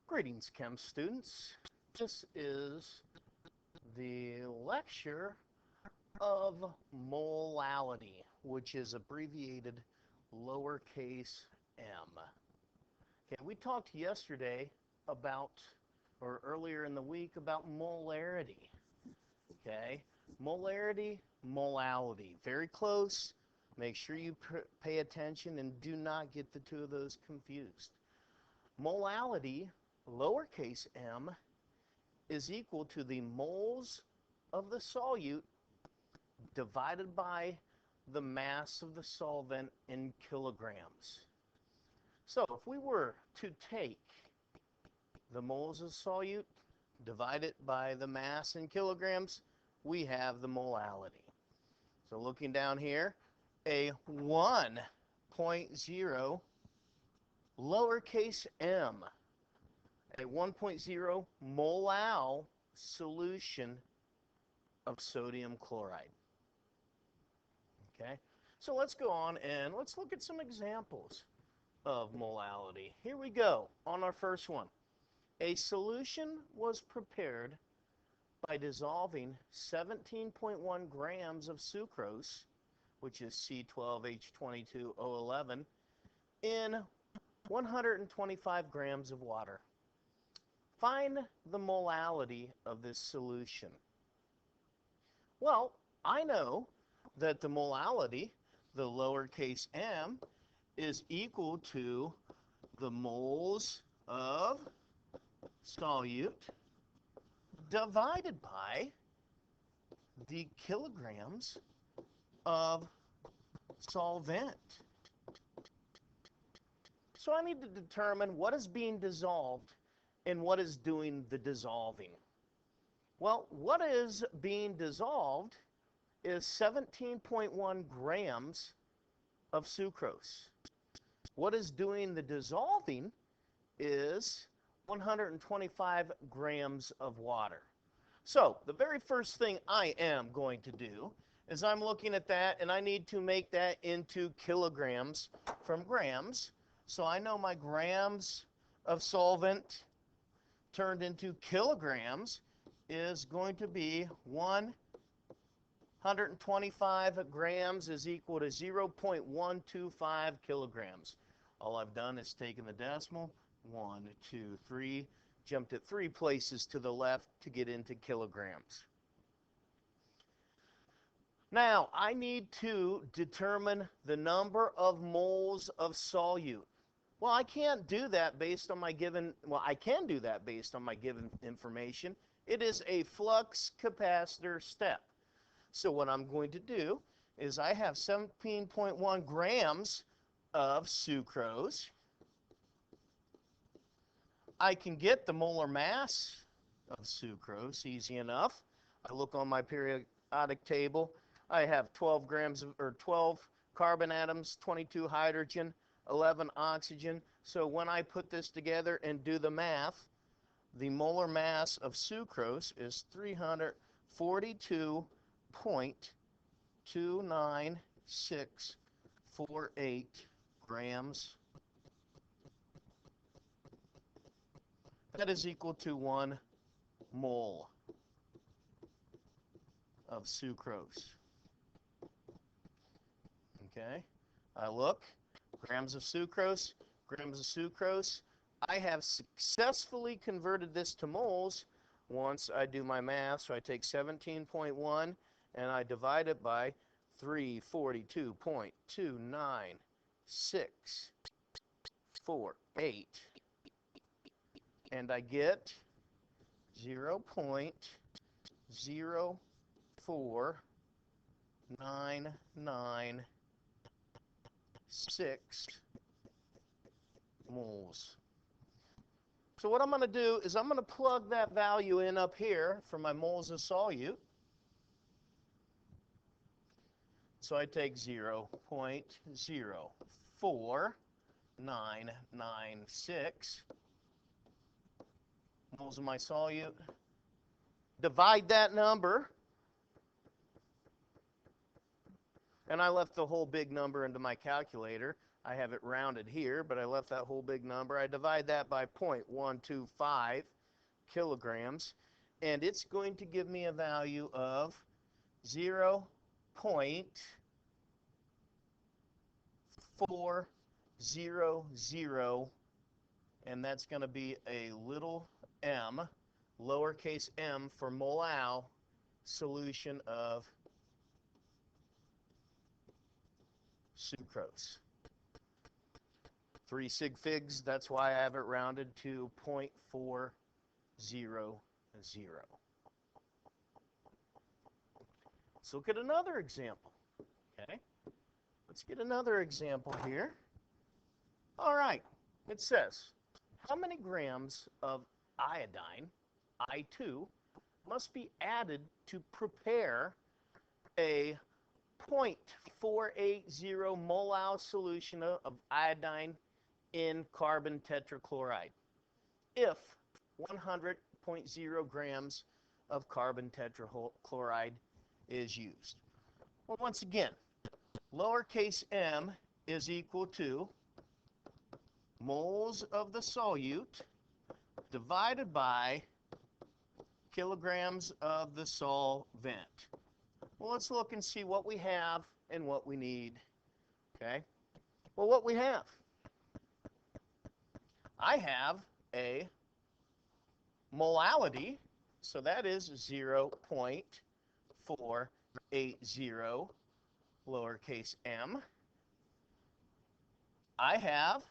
Greetings, chem students. This is the lecture of molality, which is abbreviated lowercase m. Okay, we talked yesterday about, or earlier in the week, about molarity. Okay, molarity, molality, very close. Make sure you pay attention and do not get the two of those confused. Molality, lowercase m, is equal to the moles of the solute divided by the mass of the solvent in kilograms. So if we were to take the moles of solute, divide it by the mass in kilograms, we have the molality. So looking down here, a 1.0 lowercase m, a 1.0 molal solution of sodium chloride. Okay, so let's go on and let's look at some examples of molality. Here we go on our first one. A solution was prepared by dissolving 17.1 grams of sucrose, which is C12H22O11, in 125 grams of water. Find the molality of this solution. Well, I know that the molality, the lowercase m, is equal to the moles of solute divided by the kilograms of solvent. So I need to determine what is being dissolved and what is doing the dissolving. Well, what is being dissolved is 17.1 grams of sucrose. What is doing the dissolving is 125 grams of water. So the very first thing I am going to do is I'm looking at that and I need to make that into kilograms from grams. So I know my grams of solvent turned into kilograms is going to be 125 grams is equal to 0.125 kilograms. All I've done is taken the decimal, 1, 2, 3, jumped it 3 places to the left to get into kilograms. Now, I need to determine the number of moles of solute. Well, I can't do that based on my given, well, I can do that based on my given information. It is a flux capacitor step. So what I'm going to do is I have 17.1 grams of sucrose. I can get the molar mass of sucrose easy enough. I look on my periodic table. I have 12 grams of, or 12 carbon atoms, 22 hydrogen, 11 oxygen. So when I put this together and do the math, the molar mass of sucrose is 342.29648 grams. That is equal to 1 mole of sucrose. Okay, I look, grams of sucrose, grams of sucrose. I have successfully converted this to moles once I do my math. So I take 17.1 and I divide it by 342.29648. And I get 0.049996 moles. So what I'm going to do is I'm going to plug that value in up here for my moles of solute. So I take 0.04996 moles of my solute. Divide that number. And I left the whole big number into my calculator. I have it rounded here, but I left that whole big number. I divide that by 0.125 kilograms, and it's going to give me a value of 0.400, and that's going to be a little m, lowercase m, for molal solution of sucrose. 3 sig figs, that's why I have it rounded to 0.400. Let's look at another example. Okay, let's get another example here. All right, it says, how many grams of iodine, I2, must be added to prepare a 0.480 molal solution of iodine in carbon tetrachloride if 100.0 grams of carbon tetrachloride is used? Well, once again, lowercase m is equal to moles of the solute divided by kilograms of the solvent. Well, let's look and see what we have and what we need. Okay? Well, what we have. I have a molality, so that is 0.480 lowercase m. I have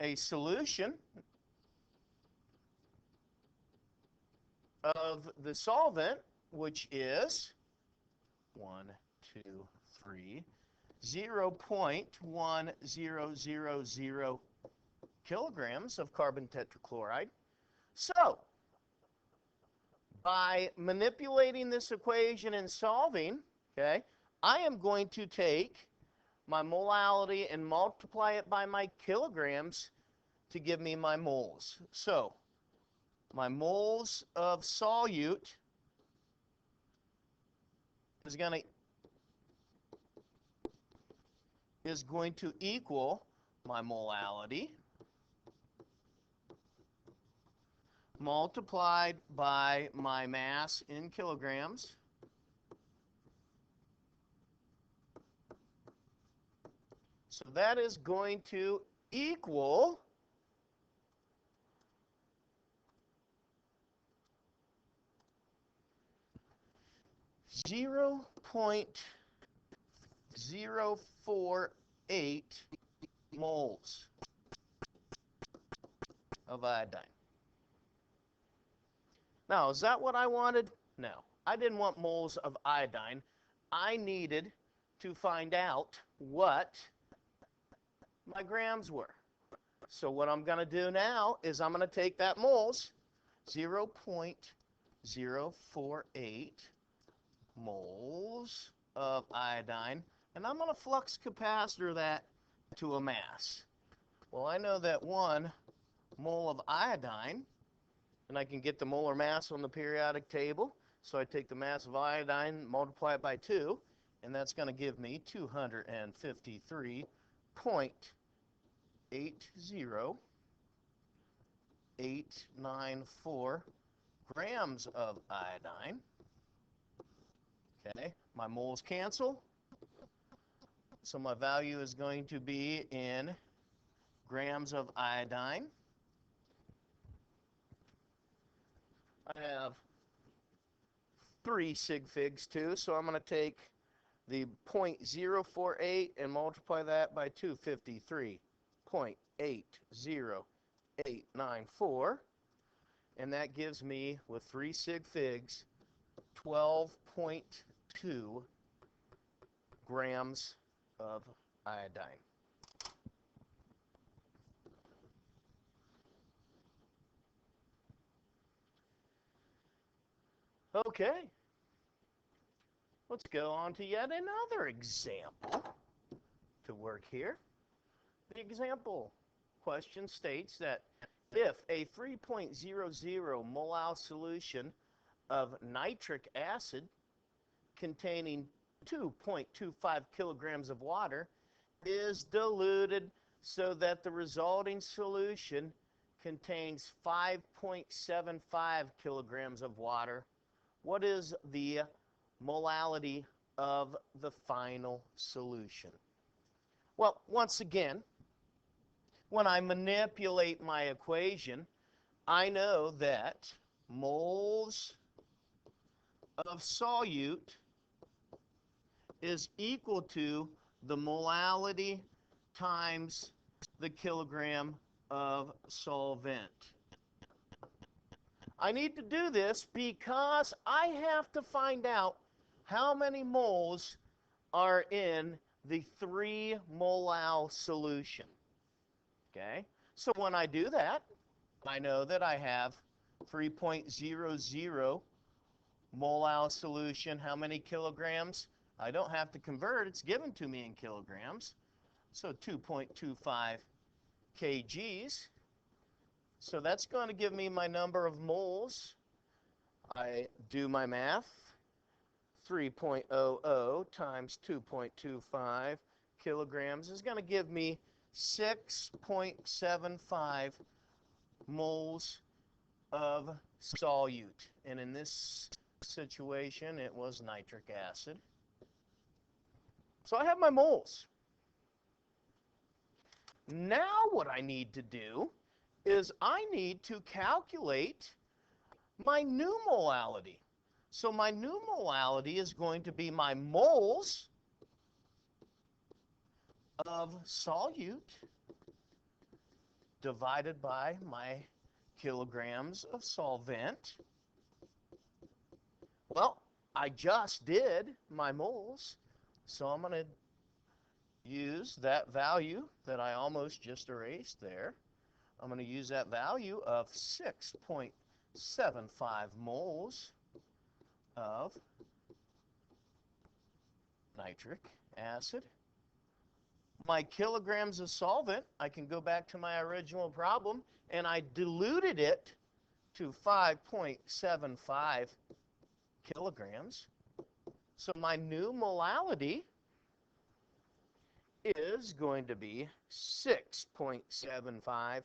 a solution of the solvent, which is 0.1000 kilograms of carbon tetrachloride. So, by manipulating this equation and solving, okay, I am going to take my molality and multiply it by my kilograms to give me my moles. So, my moles of solute is going to equal my molality multiplied by my mass in kilograms so that is going to equal 0.048 moles of iodine. Now, is that what I wanted? No. I didn't want moles of iodine. I needed to find out what my grams were. So what I'm going to do now is I'm going to take that moles, 0.048 moles of iodine, and I'm going to flux capacitor that to a mass. Well, I know that 1 mole of iodine, and I can get the molar mass on the periodic table, so I take the mass of iodine, multiply it by 2, and that's going to give me 253.80894 grams of iodine. Okay, my moles cancel, so my value is going to be in grams of iodine. I have 3 sig figs too, so I'm going to take the 0.048 and multiply that by 253.80894, and that gives me, with 3 sig figs, 12.2 grams of iodine. Okay, let's go on to yet another example to work here. The example question states that if a 3.00 molal solution of nitric acid containing 2.25 kilograms of water is diluted so that the resulting solution contains 5.75 kilograms of water. What is the molality of the final solution? Well, once again, when I manipulate my equation, I know that moles of solute is equal to the molality times the kilogram of solvent. I need to do this because I have to find out how many moles are in the 3 molal solution. Okay? So when I do that, I know that I have 3.00 molal solution. How many kilograms? I don't have to convert. It's given to me in kilograms. So 2.25 kgs. So that's going to give me my number of moles. I do my math. 3.00 times 2.25 kilograms is going to give me 6.75 moles of solute. And in this situation, it was nitric acid. So I have my moles. Now what I need to do is I need to calculate my new molality. So my new molality is going to be my moles of solute divided by my kilograms of solvent. Well, I just did my moles, so I'm going to use that value that I almost just erased there. I'm going to use that value of 6.75 moles of nitric acid. My kilograms of solvent, I can go back to my original problem, and I diluted it to 5.75 kilograms. So my new molality is going to be 6.75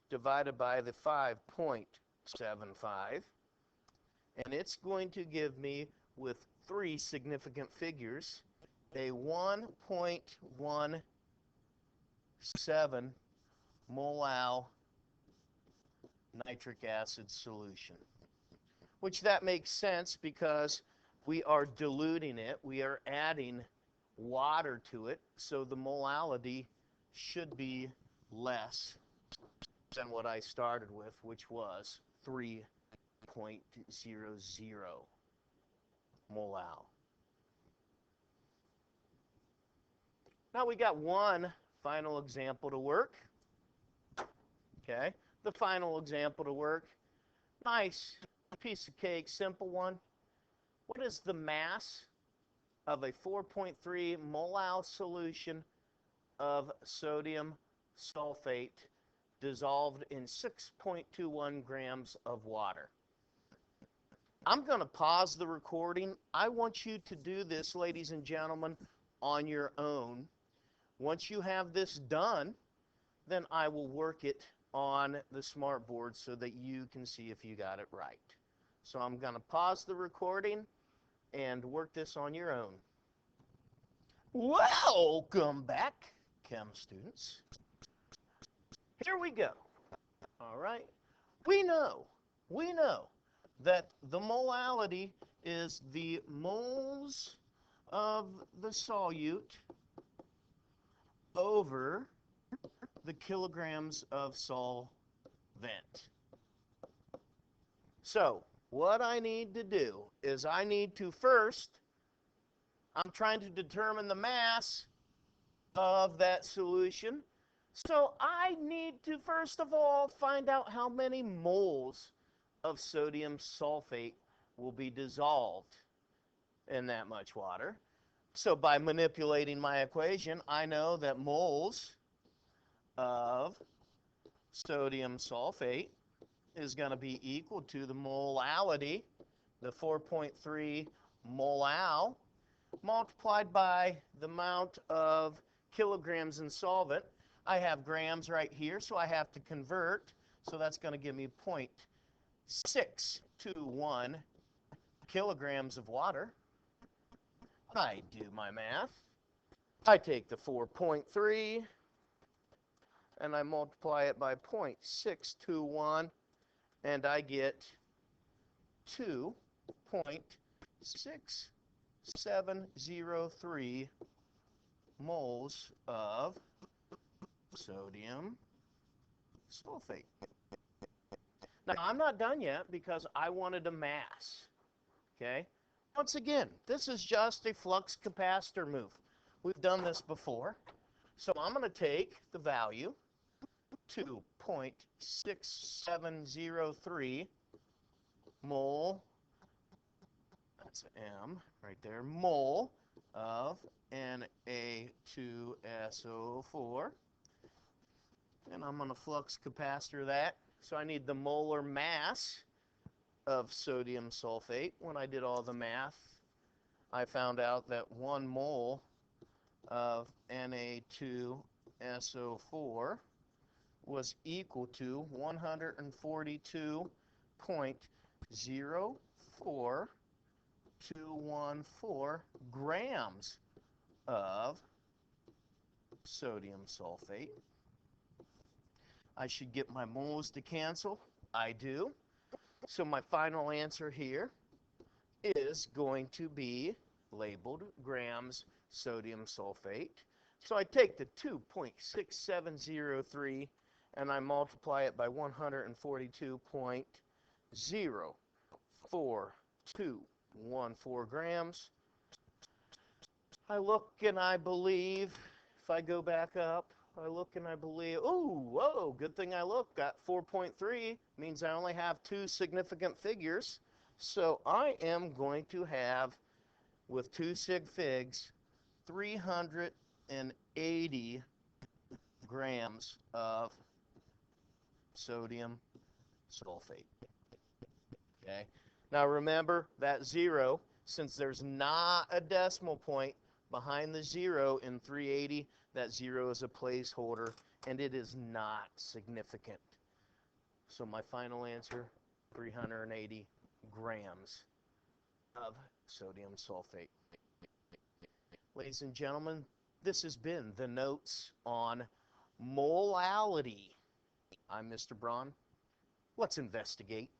divided by the 5.75, and it's going to give me, with 3 significant figures, a 1.17 molal nitric acid solution, which that makes sense because we are diluting it. We are adding water to it, so the molality should be less than what I started with, which was 3.00 molal. Now we got one final example to work. Okay, the final example to work. Nice piece of cake, simple one. What is the mass of a 4.3 molal solution of sodium sulfate dissolved in 6.21 grams of water? I'm going to pause the recording. I want you to do this, ladies and gentlemen, on your own. Once you have this done, then I will work it on the smartboard so that you can see if you got it right. So I'm going to pause the recording and work this on your own. Welcome back, chem students. Here we go. All right. We know that the molality is the moles of the solute over the kilograms of solvent. So what I need to do is I need to first, I'm trying to determine the mass of that solution. So I need to first of all find out how many moles of sodium sulfate will be dissolved in that much water. So by manipulating my equation, I know that moles of sodium sulfate is going to be equal to the molality, the 4.3 molal, multiplied by the amount of kilograms in solvent. I have grams right here, so I have to convert. So that's going to give me 0.621 kilograms of water. I do my math. I take the 4.3 and I multiply it by 0.621, and I get 2.6703 moles of sodium sulfate. Now, I'm not done yet because I wanted a mass, okay? Once again, this is just a flux capacitor move. We've done this before. So I'm going to take the value, 2.6703 mole, that's M right there, mole of Na2SO4. And I'm going to flux capacitor that. So I need the molar mass of sodium sulfate. When I did all the math, I found out that 1 mole of Na2SO4 was equal to 142.04214 grams of sodium sulfate. I should get my moles to cancel. I do. So my final answer here is going to be labeled grams sodium sulfate. So I take the 2.6703 and I multiply it by 142.04214 grams. I look and I believe, if I go back up, I look and I believe, oh, whoa, good thing I looked. Got 4.3, means I only have 2 significant figures. So I am going to have, with 2 sig figs, 380 grams of sodium sulfate. Okay. Now remember that 0, since there's not a decimal point behind the 0 in 380, that 0 is a placeholder and it is not significant. So my final answer, 380 grams of sodium sulfate. Ladies and gentlemen, this has been the notes on molality. I'm Mr. Braun. Let's investigate.